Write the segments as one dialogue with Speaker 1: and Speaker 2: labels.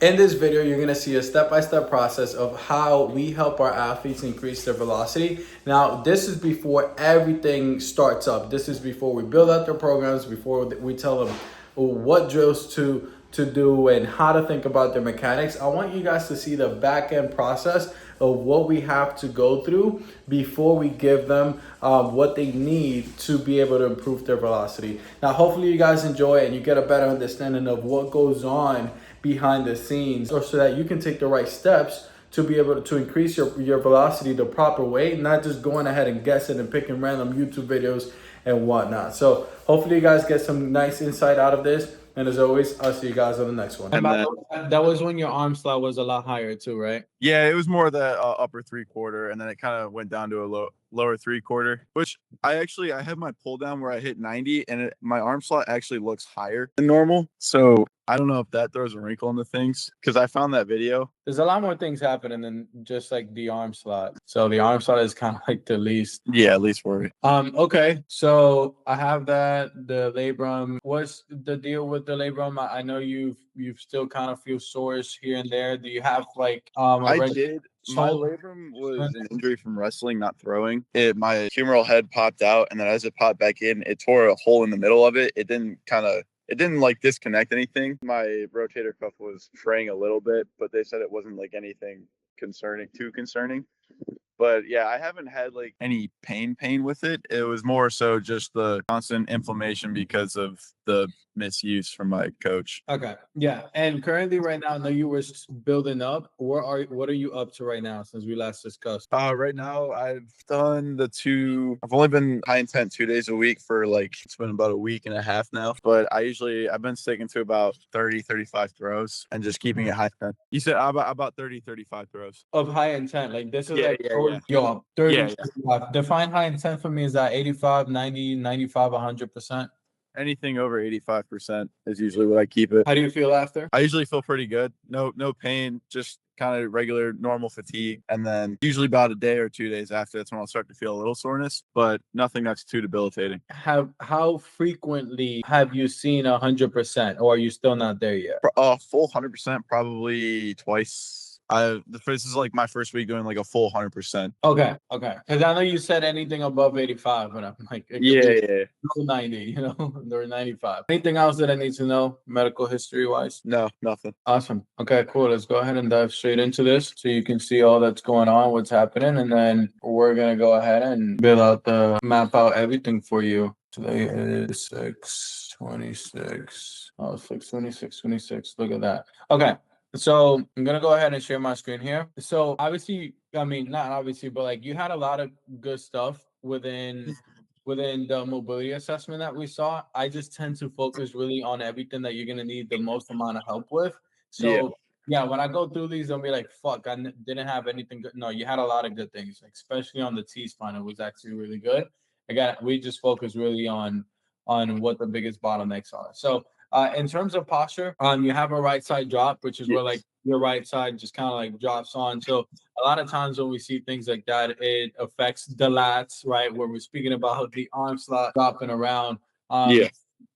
Speaker 1: In this video, you're gonna see a step-by-step process of how we help our athletes increase their velocity. Now, this is before everything starts up. This is before we build out their programs, before we tell them what drills to do and how to think about their mechanics. I want you guys to see the back-end process of what we have to go through before we give them what they need to be able to improve their velocity. Now, hopefully you guys enjoy it and you get a better understanding of what goes on behind the scenes, or so that you can take the right steps to be able to increase your velocity the proper way, not just going ahead and guessing and picking random YouTube videos and whatnot. So hopefully you guys get some nice insight out of this. And as always, I'll see you guys on the next one.
Speaker 2: And then,
Speaker 3: That was when your arm slot was a lot higher too, right?
Speaker 2: yeah, it was more the upper 3/4, and then it kind of went down to a lower 3/4. Which I have my pull down where I hit 90, and my arm slot actually looks higher than normal. So I don't know if that throws a wrinkle into things, because I found that video.
Speaker 3: There's a lot more things happening than just like the arm slot. So the arm slot is kind of like the least.
Speaker 2: Yeah, least worry.
Speaker 3: Okay. So I have that, the labrum. What's the deal with the labrum? I know you've still kind of feel sores here and there. Do you have like
Speaker 2: I did. My labrum was an injury from wrestling, not throwing. My humeral head popped out, and then as it popped back in, it tore a hole in the middle of it. It didn't like disconnect anything. My rotator cuff was fraying a little bit, but they said it wasn't like anything too concerning. But yeah, I haven't had like any pain with it. It was more so just the constant inflammation because of the misuse from my coach.
Speaker 3: Okay. Yeah. And currently right now, I know you were building up. What are you up to right now since we last discussed?
Speaker 2: Right now I've only been high intent 2 days a week for it's been about a week and a half now. But I've been sticking to about 30-35 throws and just keeping it high intent. You said about 30-35 throws.
Speaker 3: Of high intent. Like this is
Speaker 2: Yeah,
Speaker 3: like
Speaker 2: yeah.
Speaker 3: yo, 30,
Speaker 2: Yeah.
Speaker 3: 35. Define high intent for me is that 85, 90, 95, 100%.
Speaker 2: Anything over 85% is usually what I keep it.
Speaker 3: How do you feel after?
Speaker 2: I usually feel pretty good. No pain, just kind of regular normal fatigue. And then usually about a day or 2 days after, that's when I'll start to feel a little soreness, but nothing that's too debilitating.
Speaker 3: How frequently have you seen 100%, or are you still not there yet?
Speaker 2: Full 100%, probably twice. This is like my first week doing like a full 100%.
Speaker 3: Okay. Because I know you said anything above 85, but I'm like,
Speaker 2: Yeah.
Speaker 3: 90, or 95. Anything else that I need to know, medical history wise?
Speaker 2: No, nothing.
Speaker 3: Awesome. Okay, cool. Let's go ahead and dive straight into this so you can see all that's going on, what's happening, and then we're gonna go ahead and map out everything for you. Today is 6/26. Oh, 6/26/26. Look at that. Okay. So I'm gonna go ahead and share my screen here. So obviously, I mean, not obviously, but like you had a lot of good stuff within the mobility assessment that we saw. I just tend to focus really on everything that you're gonna need the most amount of help with. So yeah, when I go through these, I'll be like, fuck, didn't have anything good. No, you had a lot of good things, like, especially on the T-spine. It was actually really good. Again, we just focus really on what the biggest bottlenecks are. So in terms of posture, you have a right side drop, which is where like your right side just kind of like drops on. So a lot of times when we see things like that, it affects the lats, right? Where we're speaking about the arm slot dropping around.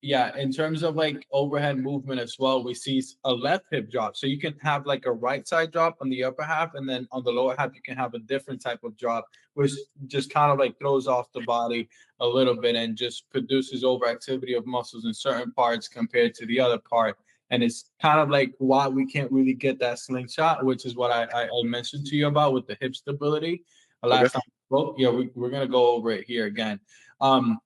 Speaker 3: Yeah, in terms of like overhead movement as well, we see a left hip drop. So you can have like a right side drop on the upper half, and then on the lower half, you can have a different type of drop, which just kind of like throws off the body a little bit and just produces overactivity of muscles in certain parts compared to the other part. And it's kind of like why we can't really get that slingshot, which is what I mentioned to you about with the hip stability. Last time, yeah, we're gonna go over it here again.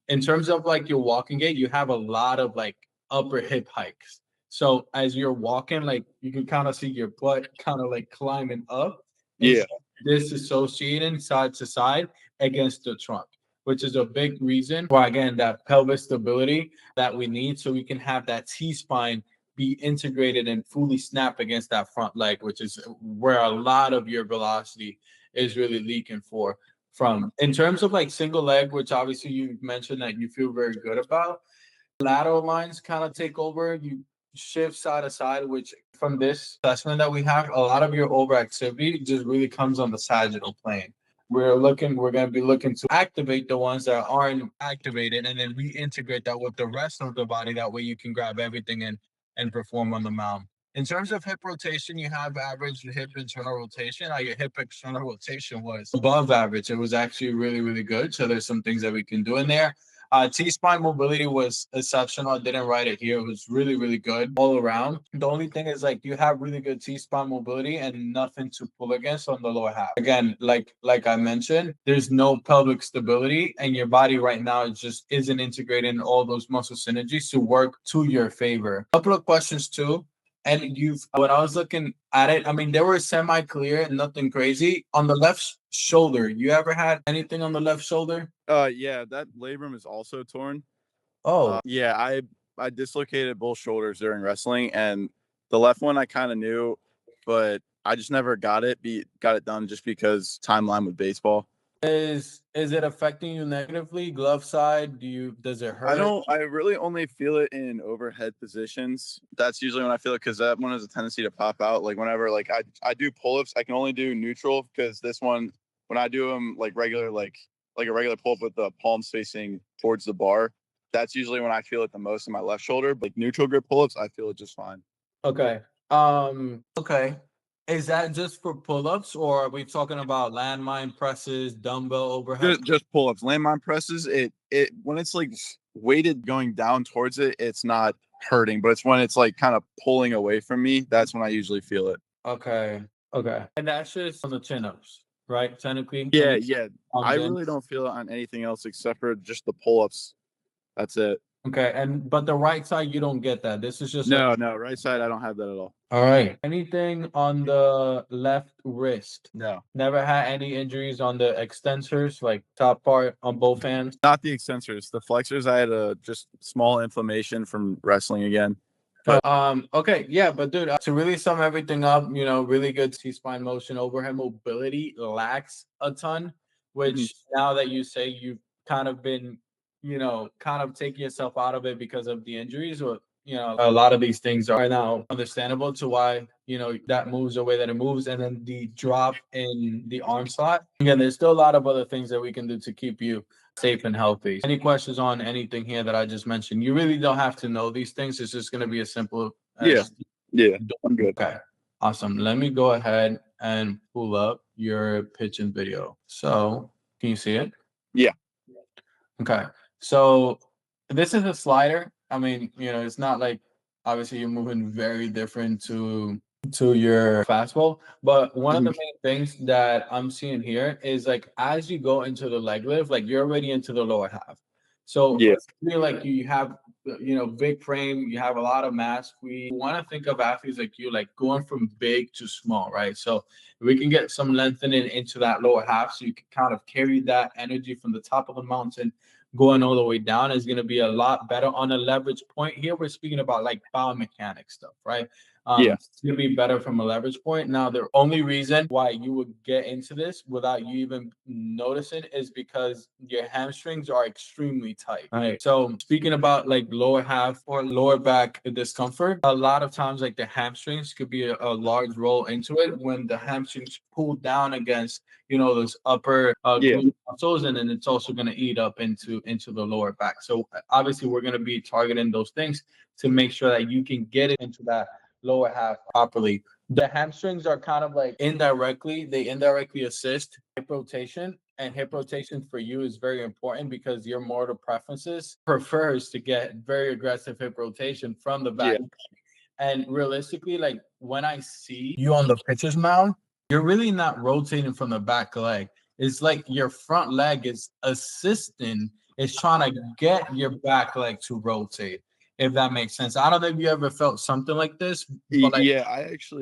Speaker 3: In terms of like your walking gait, you have a lot of like upper hip hikes. So as you're walking, like you can kind of see your butt kind of like climbing up.
Speaker 2: Yeah.
Speaker 3: Disassociating side to side against the trunk, which is a big reason why, again, that pelvis stability that we need so we can have that T-spine be integrated and fully snap against that front leg, which is where a lot of your velocity is really leaking from. In terms of like single leg, which obviously you mentioned that you feel very good about, lateral lines kind of take over. You shift side to side, which from this assessment that we have, a lot of your overactivity just really comes on the sagittal plane. We're going to be looking to activate the ones that aren't activated and then reintegrate that with the rest of the body. That way you can grab everything and perform on the mound. In terms of hip rotation, you have average hip internal rotation. Your hip external rotation was above average. It was actually really, really good. So there's some things that we can do in there. T-spine mobility was exceptional. I didn't write it here. It was really, really good all around. The only thing is like you have really good T-spine mobility and nothing to pull against on the lower half. Again, like I mentioned, there's no pelvic stability, and your body right now just isn't integrating all those muscle synergies to work to your favor. A couple of questions too. And when I was looking at it, I mean, they were semi-clear, nothing crazy. On the left shoulder, you ever had anything on the left shoulder?
Speaker 2: Yeah, that labrum is also torn.
Speaker 3: Oh,
Speaker 2: Yeah, I dislocated both shoulders during wrestling, and the left one I kind of knew, but I just never got it done just because timeline with baseball.
Speaker 3: is it affecting you negatively? Glove side, does it hurt?
Speaker 2: I really only feel it in overhead positions. That's usually when I feel it because that one has a tendency to pop out. Like whenever I do pull-ups, I can only do neutral because this one, when I do them like regular, like a regular pull-up with the palms facing towards the bar, that's usually when I feel it the most in my left shoulder. Like neutral grip pull-ups, I feel it just fine.
Speaker 3: Okay. Okay. Is that just for pull-ups, or are we talking about landmine presses, dumbbell overhead?
Speaker 2: Just pull-ups. Landmine presses, it when it's like weighted going down towards it, it's not hurting, but it's when it's like kind of pulling away from me, that's when I usually feel it.
Speaker 3: Okay. Okay. And that's just on the chin-ups, right? Technically.
Speaker 2: Yeah, yeah. I
Speaker 3: In.
Speaker 2: really don't feel it on anything else except for just the pull-ups. That's it.
Speaker 3: Okay. But the right side, you don't get that. This is just
Speaker 2: No, right side, I don't have that at all.
Speaker 3: all right. Anything on the left wrist?
Speaker 2: No.
Speaker 3: Never had any injuries on the extensors, like top part on both hands?
Speaker 2: Not the extensors. The flexors, I had a just small inflammation from wrestling again.
Speaker 3: Okay, yeah, but dude, to really sum everything up, really good C-spine motion, overhead mobility lacks a ton, which now that you say you've kind of been, kind of taking yourself out of it because of the injuries, or a lot of these things are now understandable to why that moves the way that it moves, and then the drop in the arm slot. Again, there's still a lot of other things that we can do to keep you safe and healthy. Any questions on anything here that I just mentioned? You really don't have to know these things. It's just going to be as simple as
Speaker 2: Yeah, I'm good.
Speaker 3: Okay, awesome. Let me go ahead and pull up your pitching video. So, can you see it?
Speaker 2: Yeah.
Speaker 3: Okay. So, this is a slider. I mean, it's not like obviously you're moving very different to your fastball, but one of the main things that I'm seeing here is like as you go into the leg lift, like you're already into the lower half. So
Speaker 2: Yeah.
Speaker 3: I feel like you have big frame, you have a lot of mass. We want to think of athletes like you, like going from big to small, right? So we can get some lengthening into that lower half, so you can kind of carry that energy from the top of the mountain going all the way down is going to be a lot better on a leverage point. Here we're speaking about like biomechanics stuff, right? It's going to be better from a leverage point. Now, the only reason why you would get into this without you even noticing is because your hamstrings are extremely tight. Right. So speaking about like lower half or lower back discomfort, a lot of times like the hamstrings could be a large role into it when the hamstrings pull down against those upper glute muscles, and then it's also going to eat up into the lower back. So obviously we're going to be targeting those things to make sure that you can get it into that lower half properly. The hamstrings are kind of like they indirectly assist hip rotation, and hip rotation for you is very important because your motor preferences prefers to get very aggressive hip rotation from the back. And realistically, like when I see you on the pitcher's mound, you're really not rotating from the back leg. It's like your front leg is assisting, it's trying to get your back leg to rotate, if that makes sense. I don't know if you ever felt something like this. But like,
Speaker 2: Yeah,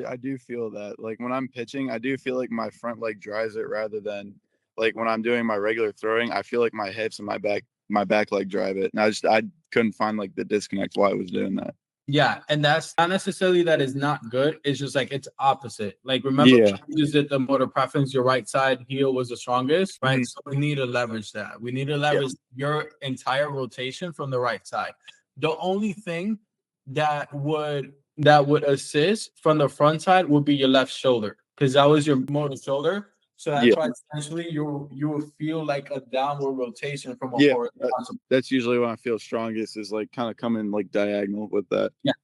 Speaker 2: I do feel that. Like when I'm pitching, I do feel like my front leg drives it rather than like when I'm doing my regular throwing, I feel like my hips and my back leg drive it. And I couldn't find like the disconnect why I was doing that.
Speaker 3: yeah, and that's not necessarily that is not good. It's just like it's opposite. Like remember, you did the motor preference. Your right side heel was the strongest, right? So we need to leverage that. We need to leverage your entire rotation from the right side. The only thing that would assist from the front side would be your left shoulder, because that was your motor shoulder. So that's why essentially you will feel like a downward rotation from a horizontal.
Speaker 2: That's usually when I feel strongest is like kind of coming like diagonal with that.
Speaker 3: Yeah.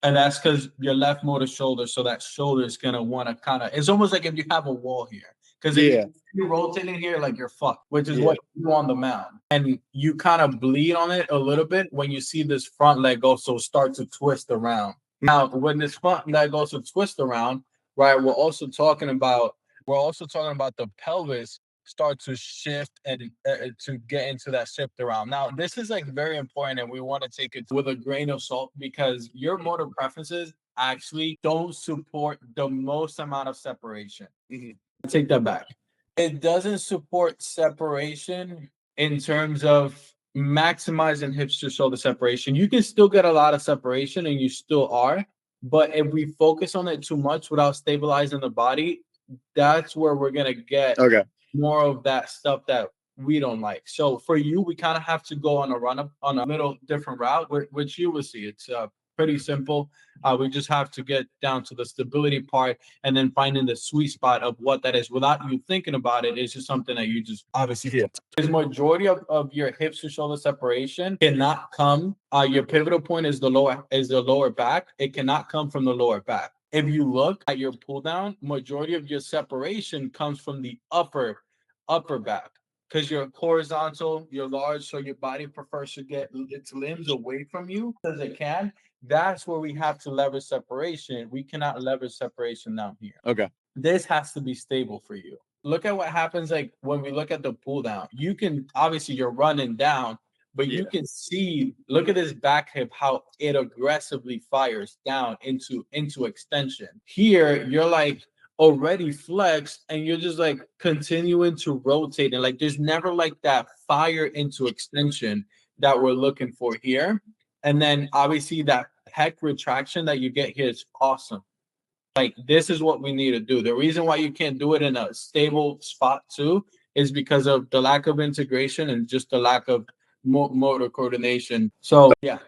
Speaker 3: And that's because your left motor shoulder, so that shoulder is gonna want to kind of. It's almost like if you have a wall here, because if
Speaker 2: Yeah.
Speaker 3: you're rotating here, like you're fucked, which is
Speaker 2: Yeah.
Speaker 3: what you do on the mound, and you kind of bleed on it a little bit when you see this front leg also start to twist around. Now, when this front leg also twists around, right? We're also talking about the pelvis start to shift and to get into that shift around. Now, this is like very important, and we want to take it with a grain of salt because your motor preferences actually don't support the most amount of separation.
Speaker 2: Mhm.
Speaker 3: Take that back. It doesn't support separation in terms of maximizing hips to shoulder separation. You can still get a lot of separation, and you still are. But if we focus on it too much without stabilizing the body, that's where we're gonna get
Speaker 2: Okay.
Speaker 3: more of that stuff that we don't like. So for you, we kind of have to go on a run up on a little different route, which you will see. It's pretty simple. We just have to get down to the stability part and then finding the sweet spot of what that is without you thinking about it. It's just something that you just obviously feel. Because majority of your hips to shoulder separation cannot come. Your pivotal point is the lower back. It cannot come from the lower back. If you look at your pull down, majority of your separation comes from the upper back because you're horizontal, you're large, so your body prefers to get its limbs away from you as it can. That's where we have to leverage separation. We cannot leverage separation down here.
Speaker 2: Okay.
Speaker 3: This has to be stable for you. Look at what happens like when we look at the pull down. You can obviously you're running down, but you
Speaker 2: Yeah.
Speaker 3: can see, look at this back hip, how it aggressively fires down into extension. Here, you're like already flexed and you're just like continuing to rotate. And like there's never like that fire into extension that we're looking for here. And then obviously that pec retraction that you get here is awesome. Like this is what we need to do. The reason why you can't do it in a stable spot too is because of the lack of integration and just the lack of motor coordination. So yeah.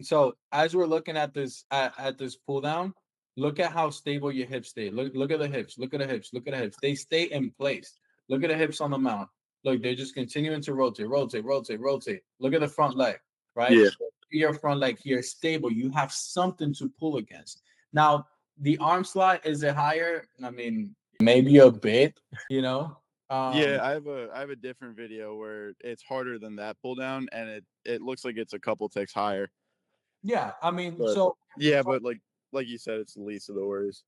Speaker 3: So as we're looking at this at this pull down, look at how stable your hips stay. Look at the hips. Look at the hips. Look at the hips. They stay in place. Look at the hips on the mount. Look, they're just continuing to rotate, rotate, rotate, rotate. Look at the front leg, right?
Speaker 2: Yeah.
Speaker 3: Your front leg here is stable. You have something to pull against. Now, the arm slot, is it higher? I mean, maybe a bit, you know.
Speaker 2: Yeah, I have a different video where it's harder than that pull down, and it looks like it's a couple ticks higher.
Speaker 3: Yeah, I mean,
Speaker 2: But
Speaker 3: so
Speaker 2: yeah, but like you said, it's the least of the worries.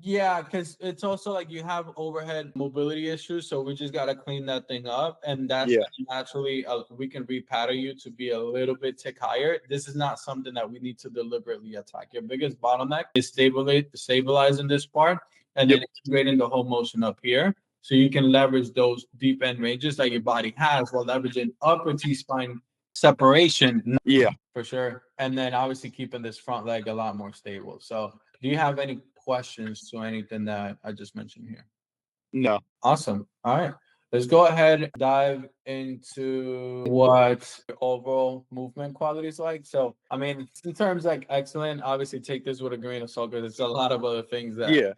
Speaker 3: yeah, because it's also like you have overhead mobility issues, so we just gotta clean that thing up, and that's
Speaker 2: Yeah.
Speaker 3: naturally we can repattern you to be a little bit tick higher. This is not something that we need to deliberately attack. Your biggest bottleneck is stabilizing this part and then integrating the whole motion up here, so you can leverage those deep end ranges that your body has while leveraging upper T spine separation.
Speaker 2: Yeah.
Speaker 3: For sure. And then obviously keeping this front leg a lot more stable. So do you have any questions to anything that I just mentioned here?
Speaker 2: No.
Speaker 3: Awesome. All right. Let's go ahead and dive into what your overall movement quality is like. So, I mean, in terms like excellent, obviously take this with a grain of salt because there's a lot of other things that
Speaker 2: Yeah.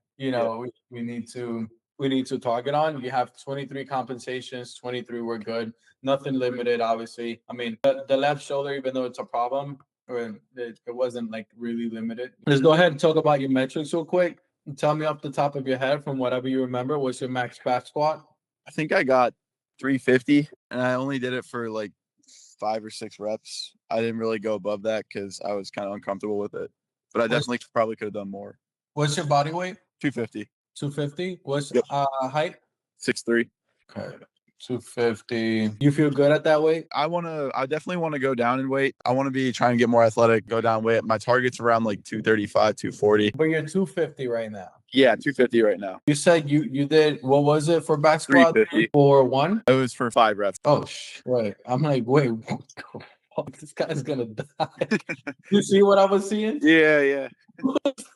Speaker 3: we need to target on. You have 23 compensations, 23 were good, nothing limited, obviously. I mean, the left shoulder, even though it's a problem, or it wasn't like really limited. Let's go ahead and talk about your metrics real quick. Tell me off the top of your head from whatever you remember. What's your max back squat?
Speaker 2: I think I got 350, and I only did it for like 5 or 6 reps. I didn't really go above that because I was kind of uncomfortable with it. But I definitely probably could have done more.
Speaker 3: What's your body weight?
Speaker 2: 250.
Speaker 3: 250. What's
Speaker 2: Yep.
Speaker 3: Height?
Speaker 2: 6'3".
Speaker 3: Okay. 250. You feel good at that weight?
Speaker 2: I definitely want to go down in weight. I want to be trying to get more athletic, go down weight. My target's around like 235, 240.
Speaker 3: But you're 250 right now.
Speaker 2: Yeah, 250 right now.
Speaker 3: You said you did, what was it for back squat?
Speaker 2: 350.
Speaker 3: For one?
Speaker 2: It was for 5 reps.
Speaker 3: Oh, right. I'm like, wait, what? This guy's gonna die. You see what I was seeing?
Speaker 2: Yeah.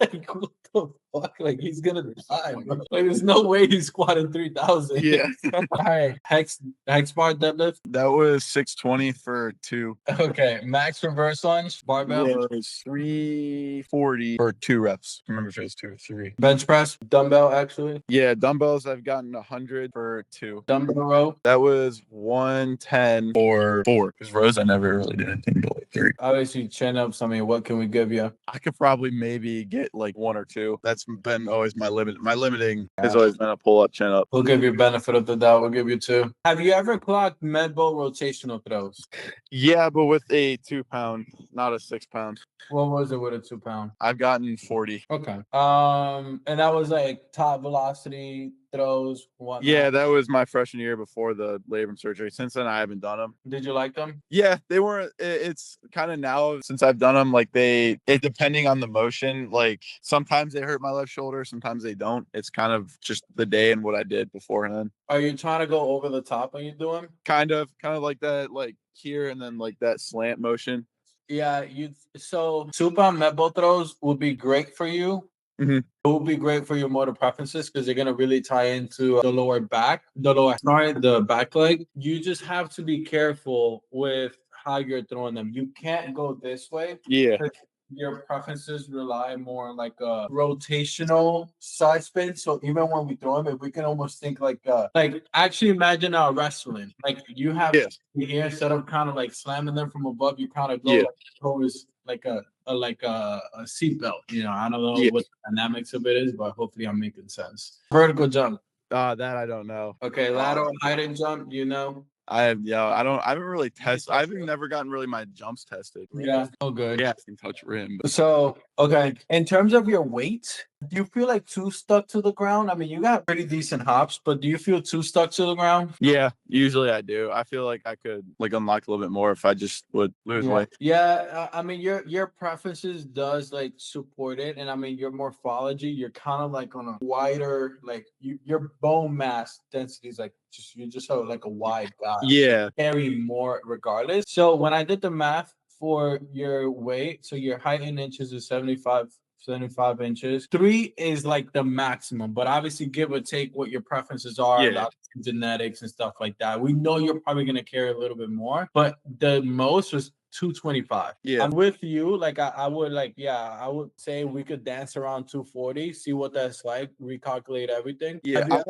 Speaker 3: Like, what the fuck? Like, he's gonna die, bro. Like, there's no way he's squatting 3,000.
Speaker 2: Yeah.
Speaker 3: All right. Hex bar deadlift.
Speaker 2: That was 620 for 2.
Speaker 3: Okay. Max reverse lunge. Barbell.
Speaker 2: Was 340 for 2 reps. I remember if it was 2 or 3.
Speaker 3: Bench press. Dumbbell, actually.
Speaker 2: Yeah, dumbbells I've gotten 100 for 2.
Speaker 3: Dumbbell row.
Speaker 2: That was 110 for 4. Because rows I never really did anything to like 3.
Speaker 3: Obviously, chin ups. I mean, what can we give you?
Speaker 2: I could probably maybe get like 1 or 2. That's been always my limit. My limiting has always been a pull up, chin up.
Speaker 3: We'll give you benefit of the doubt. We'll give you 2. Have you ever clocked med ball rotational throws?
Speaker 2: Yeah, but with a 2 pound, not a 6 pound.
Speaker 3: What was it with a 2 pound?
Speaker 2: I've gotten 40.
Speaker 3: Okay. And that was like top velocity throws. Whatnot.
Speaker 2: Yeah, that was my freshman year before the labrum surgery. Since then, I haven't done them.
Speaker 3: Did you like them?
Speaker 2: Yeah, they weren't. It's kind of now since I've done them, like it depending on the motion. Like sometimes they hurt my left shoulder, sometimes they don't. It's kind of just the day and what I did beforehand.
Speaker 3: Are you trying to go over the top when you do them?
Speaker 2: Kind of like that, like here and then like that slant motion.
Speaker 3: Yeah, so 2 pound med ball throws would be great for you.
Speaker 2: Mhm.
Speaker 3: It would be great for your motor preferences because they're gonna really tie into the back leg. You just have to be careful with how you're throwing them. You can't go this way.
Speaker 2: Yeah.
Speaker 3: Your preferences rely more on like a rotational side spin. So even when we throw them, we can almost think like actually imagine wrestling. Like you have here instead of kind of like slamming them from above, you kind of go towards like a seatbelt. You know, I don't know what the dynamics of it is, but hopefully I'm making sense. Vertical jump.
Speaker 2: That I don't know.
Speaker 3: Okay, lateral height and jump, you know.
Speaker 2: I haven't really tested. I've never gotten really my jumps tested.
Speaker 3: Yeah, oh good.
Speaker 2: Yeah, I can touch rim.
Speaker 3: So okay, in terms of your weight, do you feel like too stuck to the ground? I mean, you got pretty decent hops, but do you feel too stuck to the ground?
Speaker 2: Yeah, usually I do. I feel like I could like unlock a little bit more if I just would lose weight.
Speaker 3: Yeah, I mean, your preferences does like support it, and I mean, your morphology, you're kind of like on a wider, like your bone mass density is like you're just like a wide guy.
Speaker 2: Yeah,
Speaker 3: carry more regardless. So when I did the math for your weight, so your height in inches is 75 inches. 3 is like the maximum, but obviously give or take what your preferences are, genetics and stuff like that. We know you're probably going to carry a little bit more, but the most was 225.
Speaker 2: Yeah,
Speaker 3: I'm with you. Like I would say we could dance around 240, see what that's like, recalculate everything.
Speaker 2: Yeah, I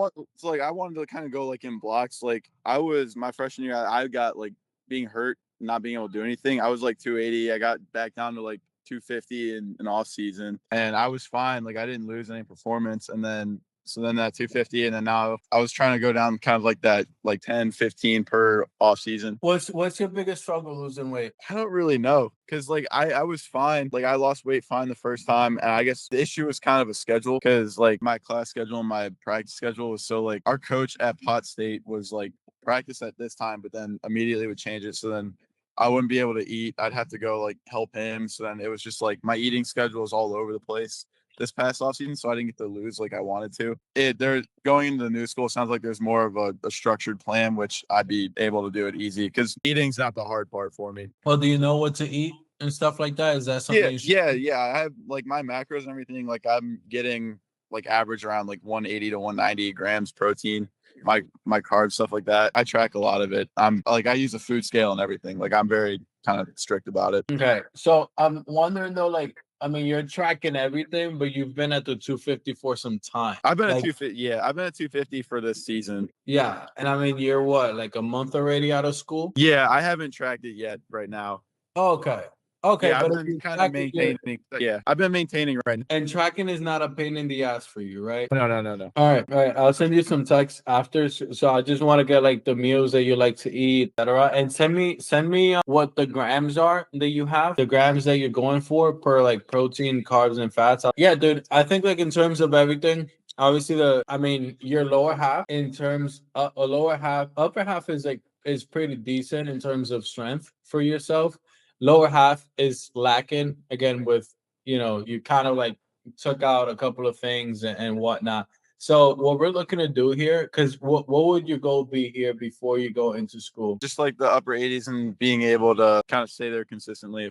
Speaker 2: wanted to kind of go like in blocks. Like my freshman year, I got like being hurt, not being able to do anything. I was like 280. I got back down to like 250 in off season, and I was fine. Like I didn't lose any performance, and then that 250, and then now I was trying to go down kind of like that, like 10, 15 per off season.
Speaker 3: What's your biggest struggle losing weight?
Speaker 2: I don't really know, because like I was fine. Like I lost weight fine the first time, and I guess the issue was kind of a schedule, because like my class schedule and my practice schedule was so like our coach at Pot State was like practice at this time, but then immediately would change it. So then I wouldn't be able to eat. I'd have to go like help him. So then it was just like my eating schedule was all over the place this past offseason, so I didn't get to lose like I wanted to. They're going into the new school. Sounds like there's more of a structured plan, which I'd be able to do it easy, because eating's not the hard part for me.
Speaker 3: Well, do you know what to eat and stuff like that? Is that something?
Speaker 2: Yeah. I have like my macros and everything. Like I'm getting like average around like 180 to 190 grams protein. My carbs, stuff like that. I track a lot of it. I'm like, I use a food scale and everything. Like I'm very kind of strict about it.
Speaker 3: Okay. So I'm wondering though, like, I mean, you're tracking everything, but you've been at the 250 for some time.
Speaker 2: I've been at 250. Yeah, I've been at 250 for this season.
Speaker 3: Yeah. And I mean, you're what, like a month already out of school?
Speaker 2: Yeah, I haven't tracked it yet right now.
Speaker 3: Okay. Okay,
Speaker 2: yeah,
Speaker 3: but
Speaker 2: I've been kind of maintaining. Yeah, I've been maintaining right now.
Speaker 3: And tracking is not a pain in the ass for you, right?
Speaker 2: No.
Speaker 3: All right. I'll send you some texts after. So I just want to get like the meals that you like to eat, etc. And send me what the grams are that you have, the grams that you're going for per like protein, carbs, and fats. Yeah, dude. I think like in terms of everything, obviously your lower half in terms of upper half is pretty decent in terms of strength for yourself. Lower half is lacking again with, you kind of like took out a couple of things and whatnot. So what we're looking to do here, because what would your goal be here before you go into school?
Speaker 2: Just like the upper 80s and being able to kind of stay there consistently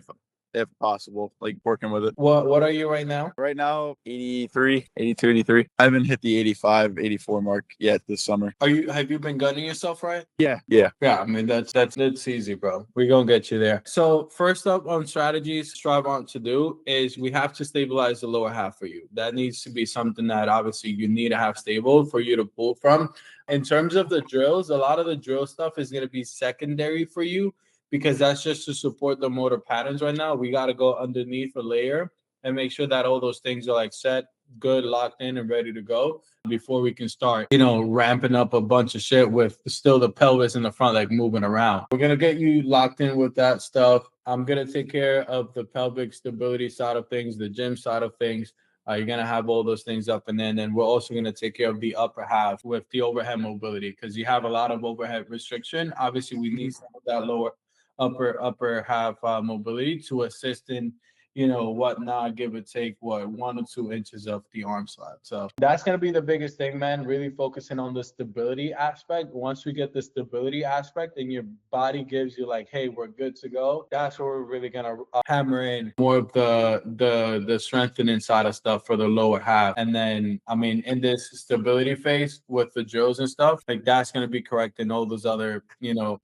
Speaker 2: if possible, like working with it.
Speaker 3: What are you right now?
Speaker 2: Right now, 83, 82, 83. I haven't hit the 85, 84 mark yet this summer.
Speaker 3: Have you been gunning yourself right?
Speaker 2: Yeah.
Speaker 3: Yeah, I mean that's easy, bro. We're gonna get you there. So first up on strategies strive on to do is we have to stabilize the lower half for you. That needs to be something that obviously you need to have stable for you to pull from. In terms of the drills, a lot of the drill stuff is gonna be secondary for you because that's just to support the motor patterns right now. We gotta go underneath a layer and make sure that all those things are like set, good, locked in, and ready to go before we can start, ramping up a bunch of shit with still the pelvis in the front, like moving around. We're going to get you locked in with that stuff. I'm going to take care of the pelvic stability side of things, the gym side of things. You're going to have all those things up. And then we're also going to take care of the upper half with the overhead mobility because you have a lot of overhead restriction. Obviously, we need some of that lower upper half mobility to assist in whatnot, give or take 1 or 2 inches of the arm slab. So that's gonna be the biggest thing, man. Really focusing on the stability aspect. Once we get the stability aspect and your body gives you like, hey, we're good to go, that's where we're really gonna hammer in more of the strengthening side of stuff for the lower half. And then I mean in this stability phase with the drills and stuff, like that's gonna be correcting all those other,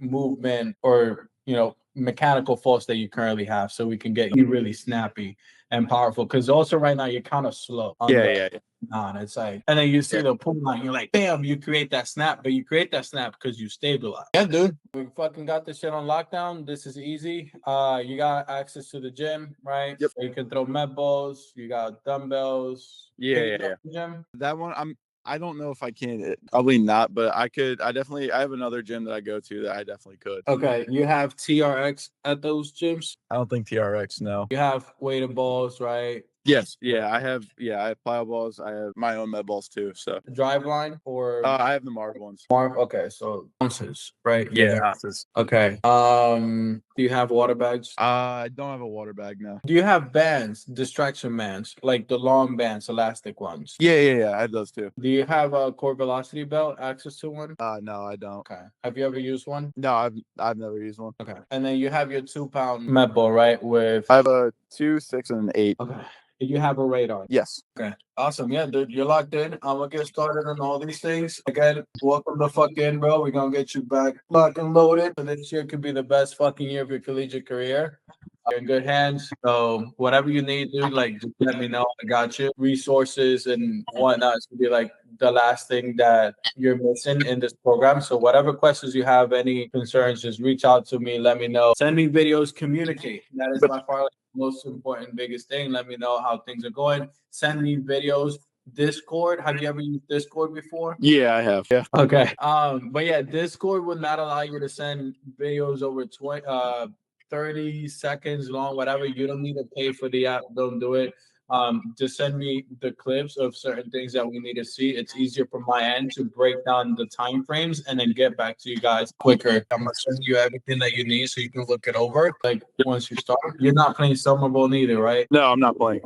Speaker 3: movement or mechanical faults that you currently have so we can get you really snappy and powerful because also right now you're kind of slow on
Speaker 2: Yeah.
Speaker 3: it's like, and then you see the pull line, you're like, bam, you create that snap, but you create that snap because you stabilize. Yeah, dude, we fucking got this shit on lockdown. This is easy. You got access to the gym, right?
Speaker 2: Yep.
Speaker 3: So you can throw med balls, you got dumbbells.
Speaker 2: Yeah.
Speaker 3: Gym.
Speaker 2: That one, I don't know if I can. Probably not, but I could. I have another gym that I go to that I definitely could.
Speaker 3: Okay, you have TRX at those gyms?
Speaker 2: I don't think TRX, no.
Speaker 3: You have weighted balls, right?
Speaker 2: Yes. Yeah, I have plyo balls. I have my own med balls too. So
Speaker 3: Driveline or
Speaker 2: I have the Marv ones.
Speaker 3: Marv? Okay, so ounces, right?
Speaker 2: Yeah. Ounces.
Speaker 3: Okay. Do you have water bags?
Speaker 2: I don't have a water bag now.
Speaker 3: Do you have bands, distraction bands, like the long bands, elastic ones?
Speaker 2: Yeah. I have those too.
Speaker 3: Do you have a core velocity belt, access to one?
Speaker 2: No, I don't.
Speaker 3: Okay. Have you ever used one?
Speaker 2: No, I've never used one.
Speaker 3: Okay. And then you have your 2-pound med ball, right? With
Speaker 2: I have a 2, 6, and an 8.
Speaker 3: okay. You have a radar.
Speaker 2: Yes.
Speaker 3: Okay. Awesome. Yeah, dude, you're locked in. I'm gonna get started on all these things. Again, welcome the fuck in, bro. We're gonna get you back locked and loaded. So this year could be the best fucking year of your collegiate career. You're in good hands. So whatever you need, dude, like just let me know. I got you. Resources and whatnot. It's gonna be like the last thing that you're missing in this program. So whatever questions you have, any concerns, just reach out to me. Let me know. Send me videos, communicate. That is by far the most important, biggest thing. Let me know how things are going. Send me videos. Discord. Have you ever used Discord before?
Speaker 2: Yeah, I have. Yeah.
Speaker 3: Okay. But yeah, Discord would not allow you to send videos over 30 seconds long, whatever. You don't need to pay for the app. Don't do it. Just send me the clips of certain things that we need to see. It's easier from my end to break down the time frames and then get back to you guys quicker. I'm gonna send you everything that you need so you can look it over. Like once you start, you're not playing summer ball neither, right?
Speaker 2: No, I'm not playing.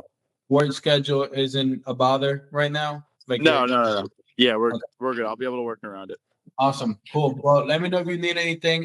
Speaker 3: Work schedule isn't a bother right now. Like
Speaker 2: No. Yeah, we're good. I'll be able to work around it.
Speaker 3: Awesome. Cool. Well, let me know if you need anything.